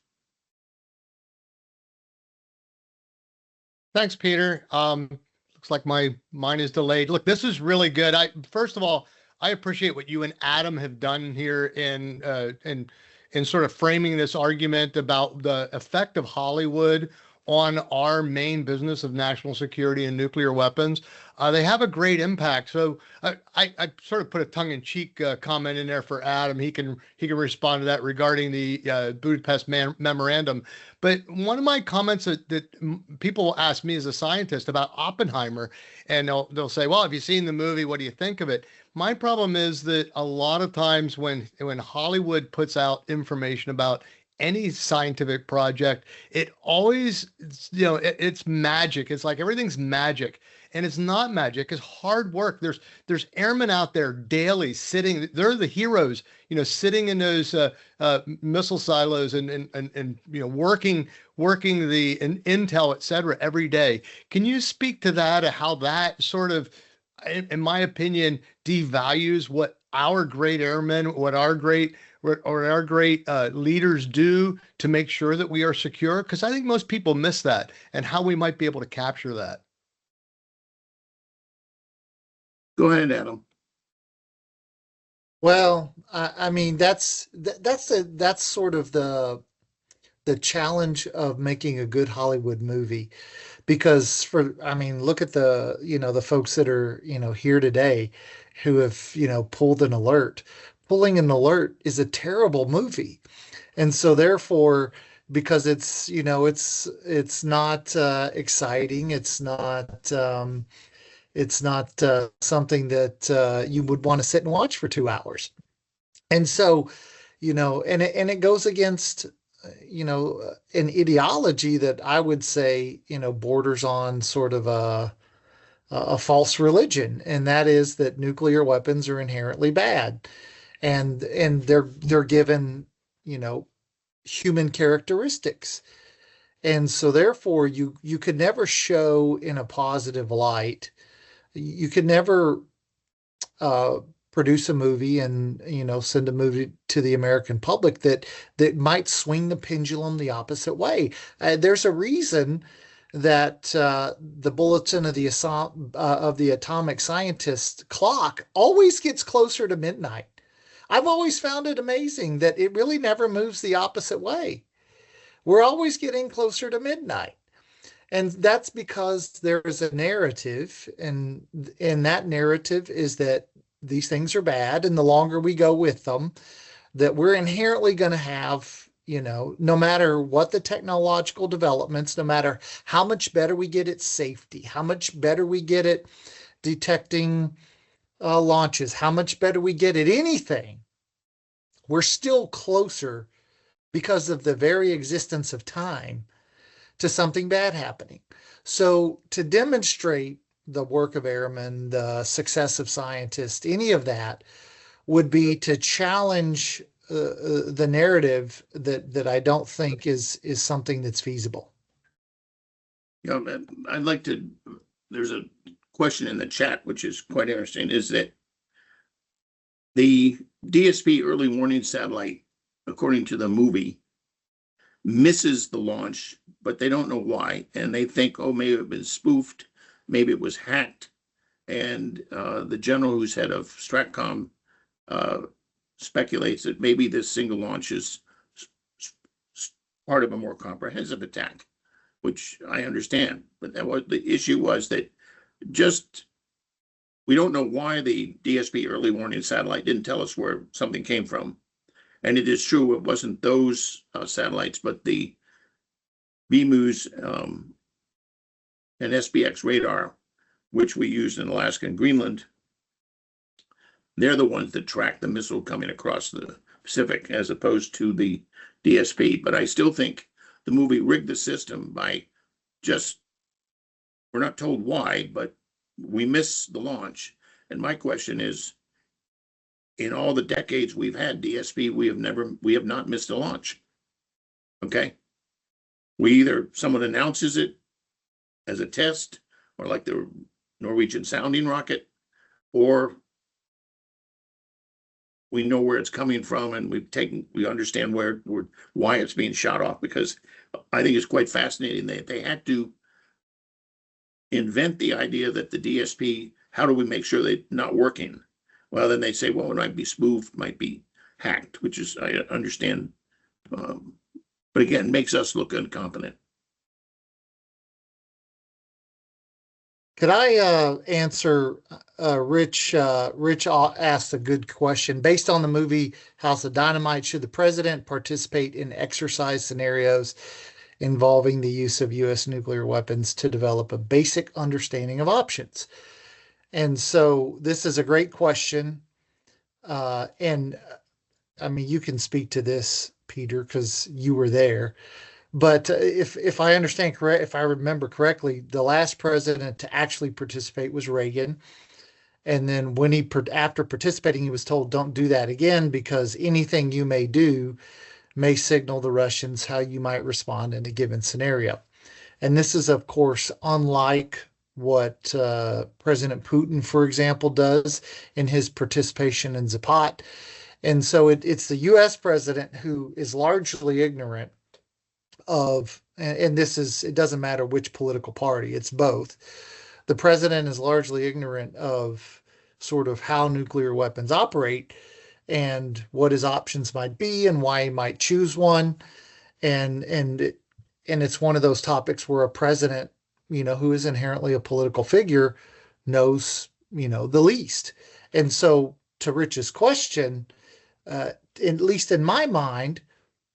D: Thanks, Peter. Looks like mine is delayed. Look, this is really good. First of all, I appreciate what you and Adam have done here in sort of framing this argument about the effect of Hollywood on our main business of national security and nuclear weapons. They have a great impact. So I sort of put a tongue-in-cheek comment in there for Adam. He can respond to that regarding the Budapest Memorandum. But one of my comments that people ask me as a scientist about Oppenheimer, and they'll say, well, have you seen the movie? What do you think of it? My problem is that a lot of times when Hollywood puts out information about any scientific project, it always, it's magic. It's like everything's magic, and it's not magic. It's hard work. There's airmen out there daily sitting. They're the heroes, sitting in those missile silos and working the intel, et cetera, every day. Can you speak to that, how that sort of, in my opinion, devalues what our great airmen, what our great leaders do to make sure that we are secure? Because I think most people miss that, and how we might be able to capture that.
B: Go ahead, Adam.
C: Well, I mean, that's sort of the challenge of making a good Hollywood movie, because look at the folks that are, here today who have, pulled an alert. Pulling an alert is a terrible movie. And so therefore, because it's, it's not exciting, it's not something that you would want to sit and watch for 2 hours. And so, and it goes against, an ideology that I would say, borders on sort of a false religion, and that is that nuclear weapons are inherently bad, and they're given, human characteristics. And so therefore you could never show in a positive light. You could never produce a movie and, send a movie to the American public that might swing the pendulum the opposite way. There's a reason that the bulletin of the atomic scientist clock always gets closer to midnight. I've always found it amazing that it really never moves the opposite way. We're always getting closer to midnight. And that's because there is a narrative, and that narrative is that these things are bad, and the longer we go with them, that we're inherently going to have, no matter what the technological developments, no matter how much better we get at safety, how much better we get at detecting launches, how much better we get at anything, we're still closer, because of the very existence of time, to something bad happening. So to demonstrate the work of airmen, the success of scientists, any of that would be to challenge the narrative that I don't think is something that's feasible.
B: I'd like to, there's a question in the chat, which is quite interesting, is that the DSP early warning satellite, according to the movie, misses the launch, but they don't know why. And they think, oh, maybe it was spoofed, maybe it was hacked. And the general who's head of Stratcom speculates that maybe this single launch is part of a more comprehensive attack. which I understand. But that was the issue, was that just we don't know why the DSP early warning satellite didn't tell us where something came from. And it is true, it wasn't those satellites, but the BMUS and SBX radar, which we used in Alaska and Greenland. They're the ones that track the missile coming across the Pacific, as opposed to the DSP. But I still think the movie rigged the system by just, we're not told why, but we miss the launch. And my question is, in all the decades we've had DSP, we have not missed a launch. Okay. Someone announces it as a test, or like the Norwegian sounding rocket, or we know where it's coming from, and we understand why it's being shot off, because I think it's quite fascinating that they had to invent the idea that the DSP, how do we make sure they're not working? Well, then they say, well, it might be spoofed, might be hacked, which is, I understand. But again, makes us look incompetent.
C: Could I answer Rich? Rich asked a good question. Based on the movie House of Dynamite, should the president participate in exercise scenarios involving the use of U.S. nuclear weapons to develop a basic understanding of options? And so this is a great question. And I mean, you can speak to this, Peter, because you were there. But if I understand correct, if I remember correctly, the last president to actually participate was Reagan. And then after participating, he was told, don't do that again, because anything you may do may signal the Russians how you might respond in a given scenario. And this is, of course, unlike what President Putin, for example, does in his participation in Zapad. And so it's the U.S. president who is largely ignorant of, and it doesn't matter which political party, it's both. The president is largely ignorant of sort of how nuclear weapons operate and what his options might be and why he might choose one. And it's one of those topics where a president, who is inherently a political figure, knows, the least. And so to Rich's question, at least in my mind,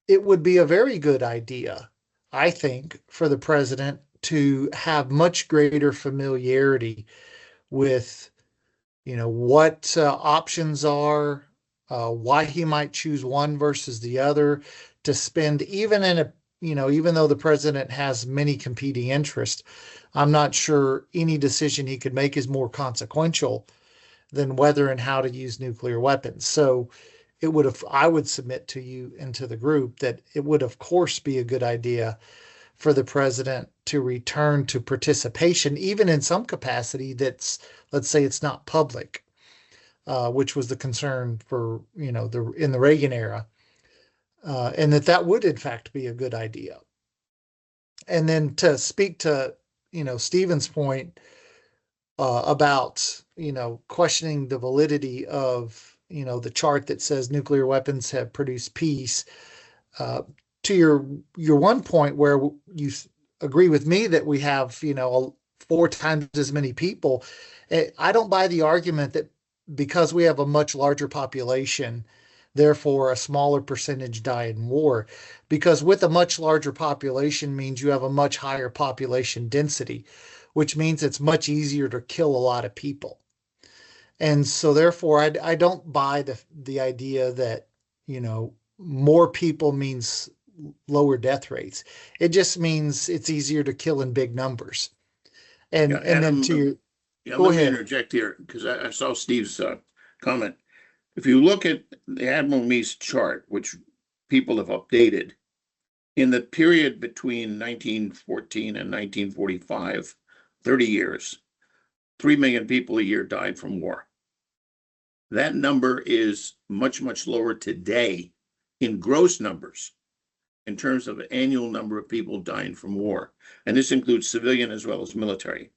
C: it would be a very good idea, I think, for the president to have much greater familiarity with, what options are, why he might choose one versus the other, to spend even though the president has many competing interests, I'm not sure any decision he could make is more consequential than whether and how to use nuclear weapons. So I would submit to you and to the group that it would, of course, be a good idea for the president to return to participation, even in some capacity that's, let's say, it's not public, which was the concern for, in the Reagan era, and that would, in fact, be a good idea. And then to speak to, Stephen's point about, questioning the validity of, the chart that says nuclear weapons have produced peace. To your one point where you agree with me that we have, 4 times as many people, I don't buy the argument that because we have a much larger population, therefore a smaller percentage die in war, because with a much larger population means you have a much higher population density, which means it's much easier to kill a lot of people. And so therefore, I don't buy the idea that, more people means lower death rates. It just means it's easier to kill in big numbers. And
B: Adam,
C: then
B: let me interject here, because I saw Steve's comment. If you look at the Admiral Meese chart, which people have updated, in the period between 1914 and 1945, 30 years, 3 million people a year died from war. That number is much, much lower today in gross numbers, in terms of the annual number of people dying from war. And this includes civilian as well as military.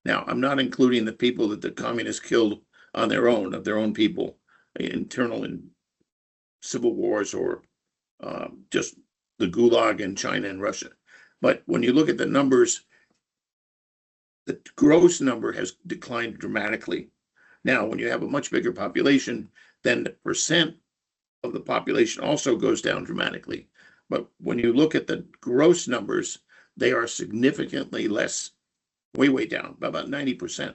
B: Now, I'm not including the people that the communists killed on their own, of their own people, internal in civil wars, or just the Gulag in China and Russia. But when you look at the numbers, the gross number has declined dramatically. Now, when you have a much bigger population, then the percent of the population also goes down dramatically. But when you look at the gross numbers, they are significantly less, way down, by about 90%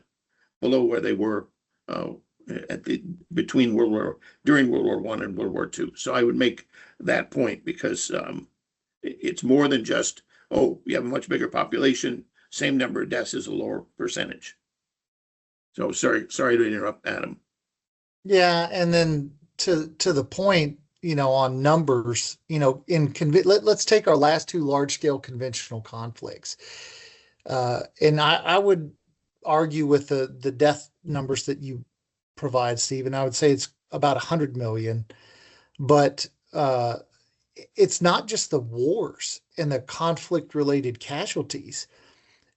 B: below where they were during World War I and World War II. So I would make that point because it's more than just, oh, you have a much bigger population, same number of deaths is a lower percentage. So sorry to interrupt, Adam.
C: Yeah, and then to the point, on numbers, let's take our last two large scale conventional conflicts. And I would argue with the death numbers that you provide, Steve, and I would say it's about 100 million. But it's not just the wars and the conflict related casualties.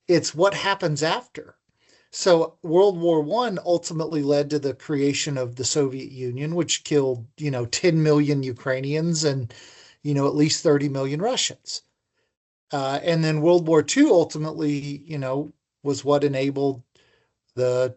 C: It's what happens after. So World War I ultimately led to the creation of the Soviet Union, which killed, 10 million Ukrainians and, at least 30 million Russians. And then World War II ultimately, was what enabled the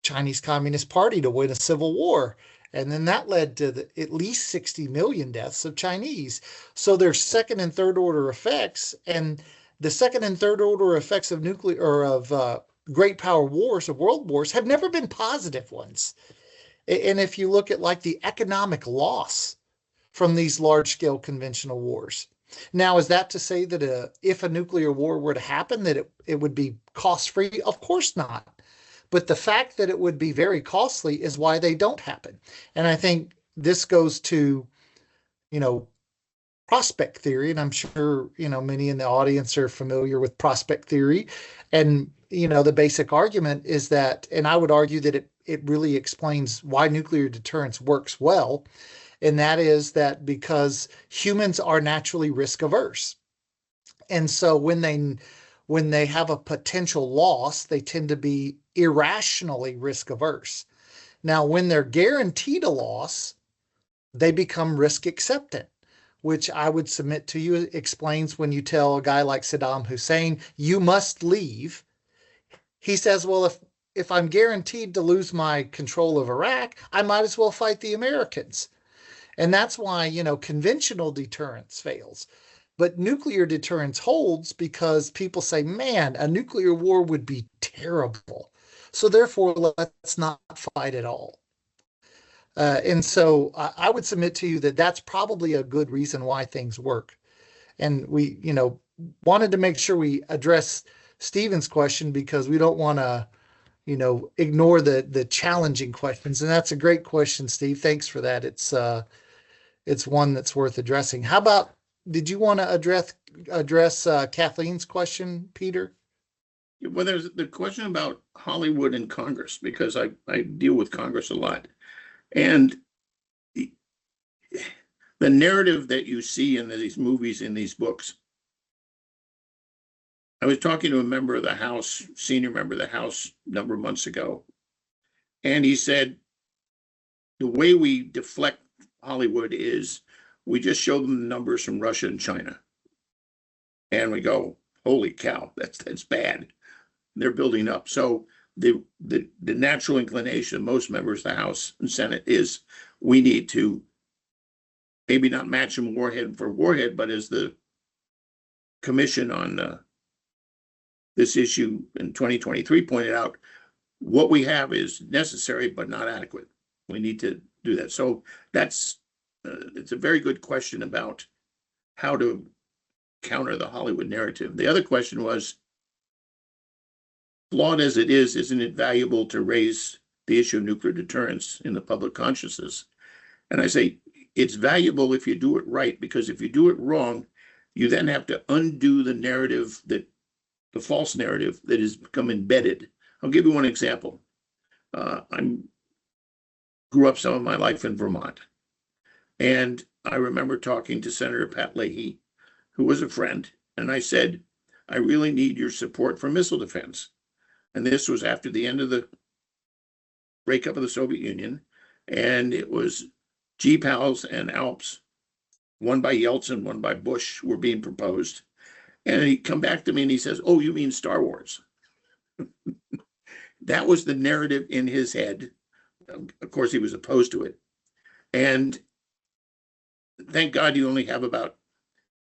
C: Chinese Communist Party to win a civil war. And then that led to at least 60 million deaths of Chinese. So there's second and third order effects. And the second and third order effects of nuclear or of great power wars, of world wars, have never been positive ones. And if you look at like the economic loss from these large scale conventional wars. Now, is that to say that if a nuclear war were to happen, that it would be cost free? Of course not. But the fact that it would be very costly is why they don't happen. And I think this goes to, prospect theory. And I'm sure, many in the audience are familiar with prospect theory. And, the basic argument is that, and I would argue that it really explains why nuclear deterrence works well. And that is that because humans are naturally risk averse. And so when they have a potential loss, they tend to be irrationally risk averse. Now, when they're guaranteed a loss, they become risk acceptant, which I would submit to you explains when you tell a guy like Saddam Hussein, you must leave. He says, well, if I'm guaranteed to lose my control of Iraq, I might as well fight the Americans. And that's why, conventional deterrence fails. But nuclear deterrence holds because people say, man, a nuclear war would be terrible. So therefore, let's not fight at all. And so I would submit to you that that's probably a good reason why things work. And we, wanted to make sure we address Stephen's question because we don't want to, ignore the challenging questions. And that's a great question, Steve. Thanks for that. It's one that's worth addressing. How about, did you want to address Kathleen's question, Peter?
B: Well, there's the question about Hollywood and Congress, because I deal with Congress a lot. And the narrative that you see in these movies, in these books. I was talking to a member of the House, senior member of the House, a number of months ago, and he said, the way we deflect Hollywood is we just show them the numbers from Russia and China. And we go, holy cow, that's bad. They're building up. So the natural inclination of most members of the House and Senate is we need to maybe not match them warhead for warhead, but as the commission on this issue in 2023 pointed out, what we have is necessary but not adequate. We need to do that. So that's it's a very good question about how to counter the Hollywood narrative. The other question was, flawed as it is, isn't it valuable to raise the issue of nuclear deterrence in the public consciousness? And I say it's valuable if you do it right, because if you do it wrong, you then have to undo the narrative, the false narrative that has become embedded. I'll give you one example. I grew up some of my life in Vermont, and I remember talking to Senator Pat Leahy, who was a friend, and I said, I really need your support for missile defense. And this was after the end of the breakup of the Soviet Union, and it was GPALs and ALPS, one by Yeltsin, one by Bush, were being proposed. And he'd come back to me and he says, "Oh, you mean Star Wars?" That was the narrative in his head. Of course, he was opposed to it. And thank God you only have about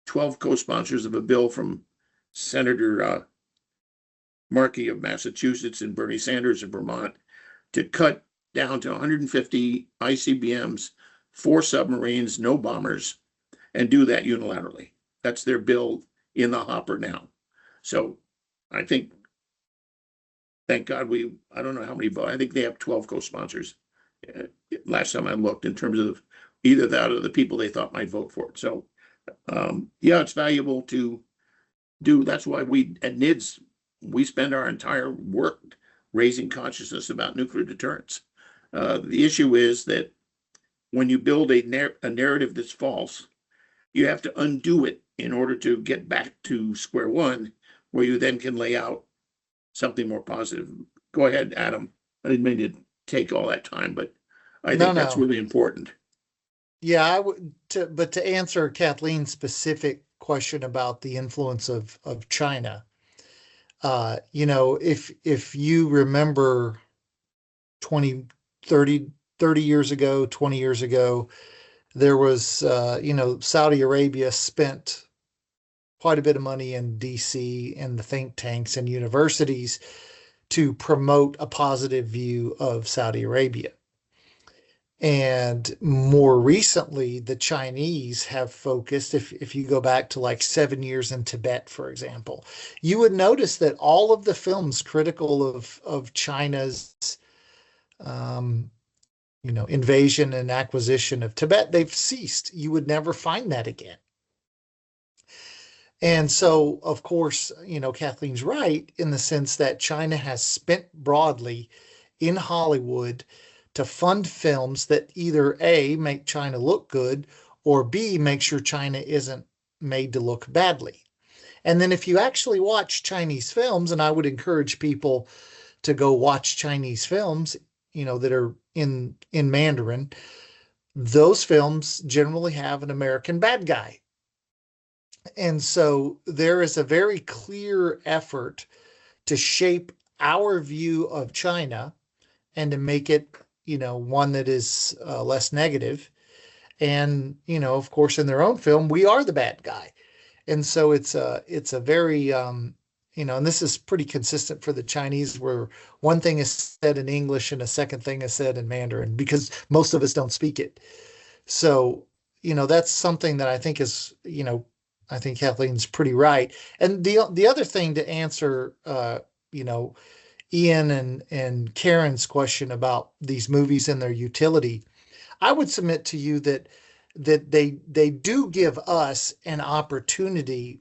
B: 12 co-sponsors of a bill from Senator Markey of Massachusetts and Bernie Sanders of Vermont to cut down to 150 ICBMs, 4 submarines, no bombers, and do that unilaterally. That's their bill in the hopper now. So I think, thank God I don't know how many vote. I think they have 12 co-sponsors. Last time I looked, in terms of either that or the people they thought might vote for it. So yeah, it's valuable to do. That's why we at NIDS, we spend our entire work raising consciousness about nuclear deterrence. The issue is that when you build a narrative that's false, you have to undo it in order to get back to square one, where you then can lay out something more positive. Go ahead, Adam. I didn't mean to take all that time, but I think that's really important.
C: Yeah, I would. But to answer Kathleen's specific question about the influence of China, if you remember 20, 30 years ago, 20 years ago, there was, Saudi Arabia spent quite a bit of money in DC and the think tanks and universities to promote a positive view of Saudi Arabia. And more recently, the Chinese have focused, if you go back to like 7 years in Tibet, for example, you would notice that all of the films critical of China's, invasion and acquisition of Tibet, they've ceased. You would never find that again. And so, of course, Kathleen's right in the sense that China has spent broadly in Hollywood to fund films that either A, make China look good, or B, make sure China isn't made to look badly. And then if you actually watch Chinese films, and I would encourage people to go watch Chinese films, that are in Mandarin, those films generally have an American bad guy. And so there is a very clear effort to shape our view of China and to make it, one that is less negative. And, of course, in their own film, we are the bad guy. And so it's a very, and this is pretty consistent for the Chinese, where one thing is said in English and a second thing is said in Mandarin, because most of us don't speak it. So, that's something that I think is, I think Kathleen's pretty right. And the other thing to answer, Ian and Karen's question about these movies and their utility, I would submit to you that they do give us an opportunity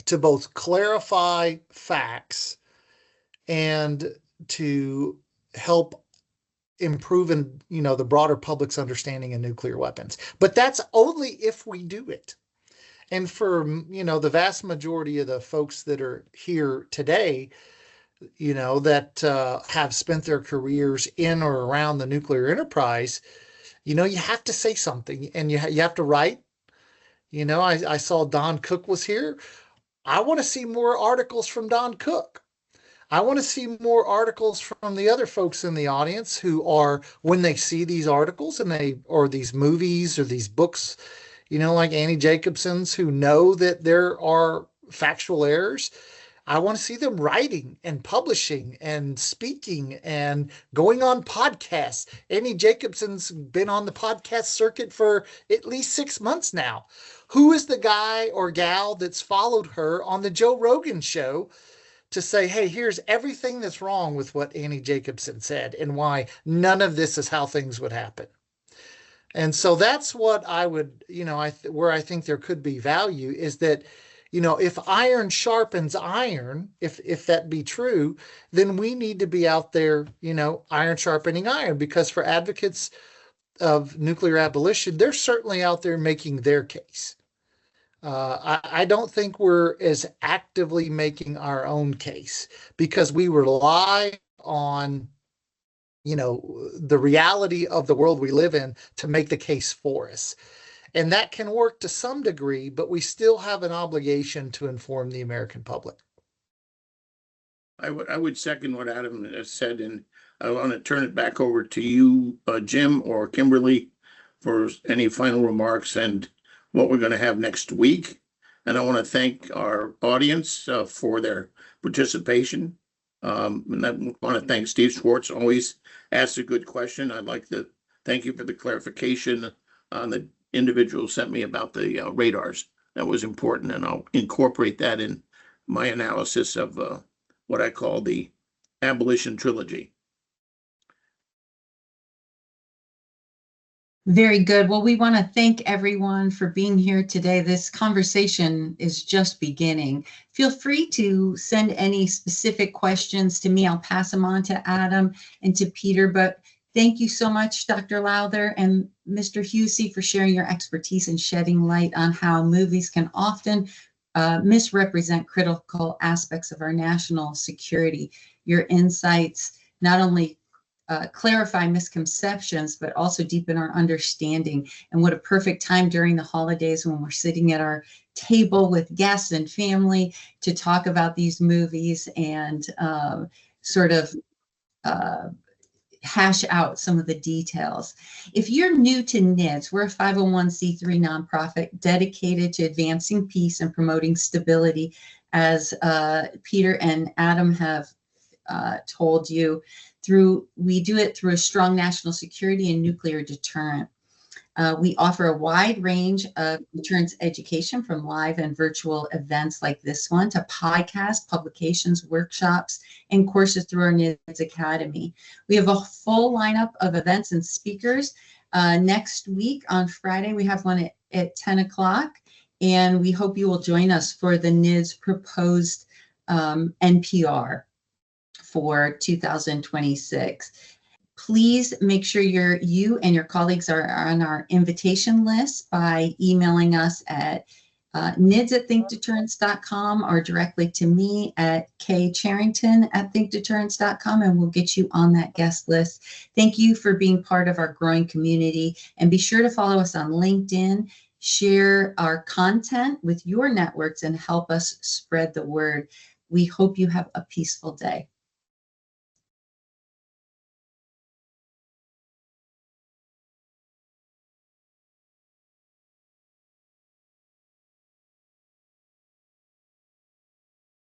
C: to both clarify facts and to help improve the broader public's understanding of nuclear weapons. But that's only if we do it. And for, the vast majority of the folks that are here today, that have spent their careers in or around the nuclear enterprise, you have to say something, and you have to write. I saw Don Cook was here. I want to see more articles from Don Cook. I want to see more articles from the other folks in the audience who are, when they see these articles or these movies or these books, like Annie Jacobson's, who know that there are factual errors. I want to see them writing and publishing and speaking and going on podcasts. Annie Jacobson's been on the podcast circuit for at least 6 months now. Who is the guy or gal that's followed her on the Joe Rogan show to say, hey, here's everything that's wrong with what Annie Jacobson said and why none of this is how things would happen? And so that's what I would, where I think there could be value is that, if iron sharpens iron, if that be true, then we need to be out there, iron sharpening iron, because for advocates of nuclear abolition, they're certainly out there making their case. I don't think we're as actively making our own case because we rely on, the reality of the world we live in to make the case for us. And that can work to some degree, but we still have an obligation to inform the American public.
B: I would second what Adam has said, and I want to turn it back over to you, Jim or Kimberly, for any final remarks and what we're going to have next week. And I want to thank our audience for their participation. And I want to thank Steve Schwartz, always asks a good question. I'd like to thank you for the clarification on the individual sent me about the radars. That was important, and I'll incorporate that in my analysis of what I call the abolition trilogy.
A: Very good. Well, we want to thank everyone for being here today. This conversation is just beginning. Feel free to send any specific questions to me. I'll pass them on to Adam and to Peter, but thank you so much, Dr. Lowther and Mr. Huessy, for sharing your expertise and shedding light on how movies can often misrepresent critical aspects of our national security. Your insights not only clarify misconceptions, but also deepen our understanding. And what a perfect time during the holidays when we're sitting at our table with guests and family to talk about these movies and sort of hash out some of the details. If you're new to NIDS, we're a 501c3 nonprofit dedicated to advancing peace and promoting stability, as Peter and Adam have told you. We do it through a strong national security and nuclear deterrent. We offer a wide range of deterrence education, from live and virtual events like this one to podcasts, publications, workshops, and courses through our NIDS Academy. We have a full lineup of events and speakers. Next week on Friday, we have one at 10 o'clock, and we hope you will join us for the NIDS proposed NPR for 2026. Please make sure you and your colleagues are on our invitation list by emailing us at nids@thinkdeterrence.com or directly to me at kcharrington@thinkdeterrence.com, and we'll get you on that guest list. Thank you for being part of our growing community, and be sure to follow us on LinkedIn, share our content with your networks, and help us spread the word. We hope you have a peaceful day.